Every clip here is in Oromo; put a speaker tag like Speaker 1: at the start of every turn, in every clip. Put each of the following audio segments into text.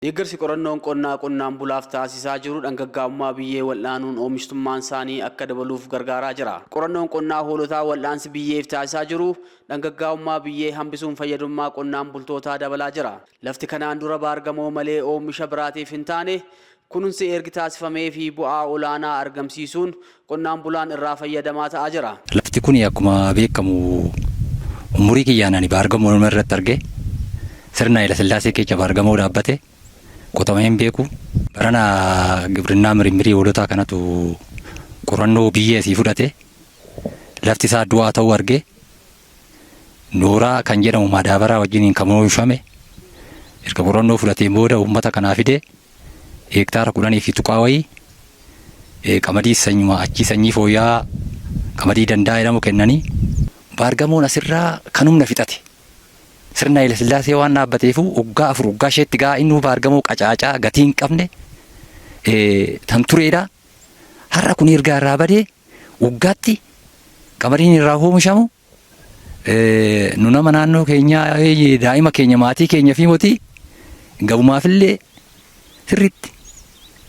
Speaker 1: Deeggarsi qorannoon qonnaan bulaaf taasisaa jiru dhangaggaa'ummaa biyyee wal'aanuun oomishtummaan isaanii akka dabaluuf gargaaraa jira. Qorannoon qonnaa hoolotaa wal'aansi biyyeef taasisaa jiru dhangaggaa'ummaa biyyee hambisuun fayyadummaa qonnaan bultootaa dabalaa jira. Lafti kanaan dura baargamoo malee oomisha biraatiif hin taane kunuunsi ergi taasifamee fi bu'aa olaanaa argamsiisuun qonnaan bulaan irraa fayyadamaa ta'aa jira.
Speaker 2: Lafti kun akkuma beekamu umurii kiyyaanaan baargamoo irratti arge sirna Haayile Sillaasee keessa baargamoo dhaabbate. Qotameen beeku barana gibirinaa mirimirii hoolotaa kanatu qorannoo biyyee asii fudhate lafti isaa du'aa ta'uu arge nooraa kan jedhamu madaabaraa wajjiniin kan oomishame erga qorannoo fudhateen booda uummata kanaa fide hektaara 10 fi tuqaa wayii qamadii sanyii fooyya'aa qamadii danda'a jedhamu kennanii baargamoon asirraa kan humna fixate. Sirna Haayile Sillaasee waan dhaabbateef waggaa 4 waggaa 5tti gaa inni baargamoo qacaacaa gatii hin qabne tan tureedha. Har'a kun erga irraa badee waggaatti qamadiin irraa oomishamu nu nama naannoo keenyaa daa'ima keenya maatii keenya fi mootii gabumaafillee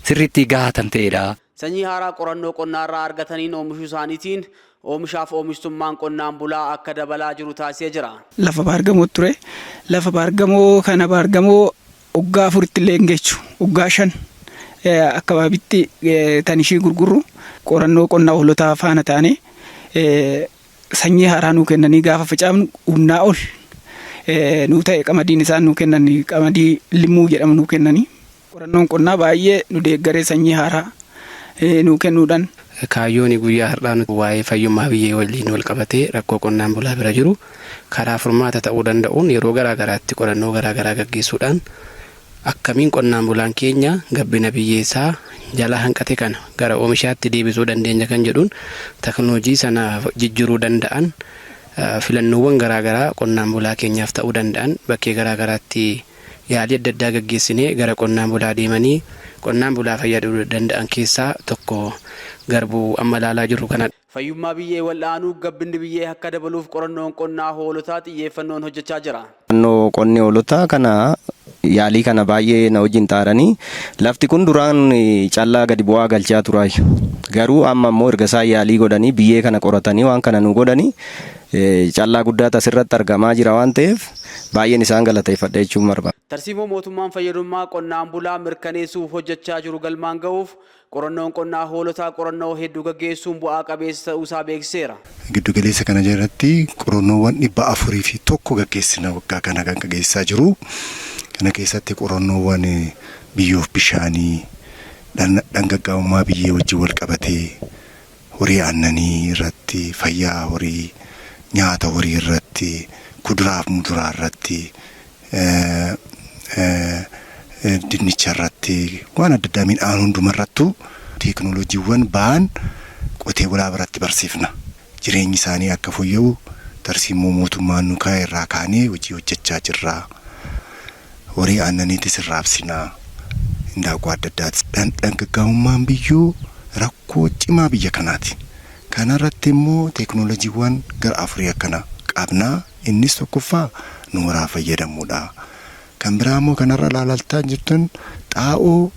Speaker 2: sirriitti gaatan ta'eedha.
Speaker 1: Sanyii haaraa qorannoo qonnaarraa argataniin oomishuu isaaniitiin oomishaaf oomishtummaan qonnaan bulaa akka dabalaa jiru taasisee jira.
Speaker 3: Lafa baargamoo ture. Lafa baargamoo kana baargamoo waggaa 4tti illee hin geechu. Waggaa 5 akka baabitti tan ishii gurgurru qorannoo qonnaa hoolotaa faana taane sanyii haaraa nuu kennanii gaafa facaafnu humnaa ol nuu ta'e qamadiin isaan nuu kennanii qamadii limmuu jedhamu nuu kennanii qorannoon qonnaa baay'ee nu deeggaree sanyii haaraa nuu kennuudhaan.
Speaker 4: Kaayyoon guyyaa har'aa waa'ee fayyummaa biyyee waliin wal qabatee rakkoo qonnaan bulaa bira jiru karaa furmaata ta'uu danda'uun yeroo garaagaraatti qorannoo garaagaraa gaggeessuudhaan akkamiin qonnaan bulaan keenya gabbina biyyeessaa jalaa hanqate kana gara oomishaatti deebisuu dandeenya kan jedhuun teknoolojii sana jijjiiruu danda'an filannoowwan garaagaraa qonnaan bulaa keenyaaf ta'uu danda'an bakkee garaagaraatti yaalii adda addaa gaggeessinee gara qonnaan bulaa deemanii qonnaan bulaa fayyaduu danda'an keessaa tokko garbuu amma ilaalaa jirru kanadha.
Speaker 1: Fayyummaa biyyee wal'aanuu gabbinni biyyee akka dabaluuf qorannoon qonnaa hoolotaa xiyyeeffannoon hojjechaa jira.
Speaker 5: Qorannoo qonni hoolotaa kana yaalii kana baay'ee na wajjin taaranii lafti kun duraan callaa gadi bu'aa galchaa turaayu. Garuu amma immoo erga isaan yaalii godhanii biyyee kana qoratanii waan kana nu godhanii callaa guddaa asirratti argamaa jira waan ta'eef baay'een isaan galateeffadha jechuun barbaada.
Speaker 1: Tarsiimoo mootummaan fayyadummaa qonnaan bulaa mirkaneessuuf hojjechaa jiru galmaan ga'uuf qorannoon qonnaa hoolotaa qorannoo hedduu gaggeessuun bu'aa qabeessa ta'uusaa beeksiseera.
Speaker 6: Giddu galeessa kana jalatti qorannoowwan 401 gaggeessina waggaa kana kan gaggeessaa jiru. Kana keessatti qorannoowwan biyyoof bishaanii dhangaggaa'ummaa biyyee wajjin wal qabatee horii aannanii irratti fayyaa horii nyaata horii irratti kuduraaf muduraa irratti dinnicha irratti waan adda addaa midhaan hundumarrattu teeknooloojiiwwan ba'an qotee bulaa biratti barsiifna. Jireenyi isaanii akka fooyya'u tarsiimoo mootummaan nu kaa'e irraa kaanee hojii hojjechaa jirra. Horii aannaniitis raabsinaa indaaqoo adda addaati. Dhangaggaa'ummaan biyyoo rakkoo cimaa biyya kanaati. Kanarratti immoo teeknooloojiiwwan gara 4 akkana qabnaa. Innis tokkoffaa nooraa fayyadamuudha. Kan biraa immoo kanarra ilaaltaa jirtan xaa'oo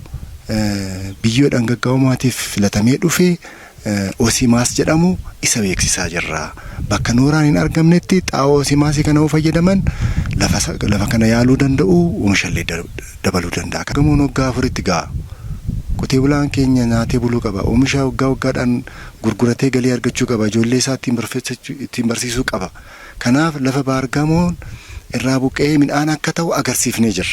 Speaker 6: biyyoo dhangaggaa'ummaatiif filatamee dhufe Osimaas jedhamu isa beeksisaa jirra. Bakka nooraan hin argamnetti xaa'oo Osimaasii kana fayyadaman lafa kana yaaluu danda'u oomishallee dabaluu danda'a. Gamoon waggaa 4tti ga'a. Qotee bulaan keenya nyaatee buluu qaba. Oomisha waggaadhaan gurguratee galii argachuu qaba. Ijoollee isaa ittiin barsiisuu qaba. Kanaaf lafa baargamoon irraa buqqee midhaan akka ta'u agarsiifnee jirra.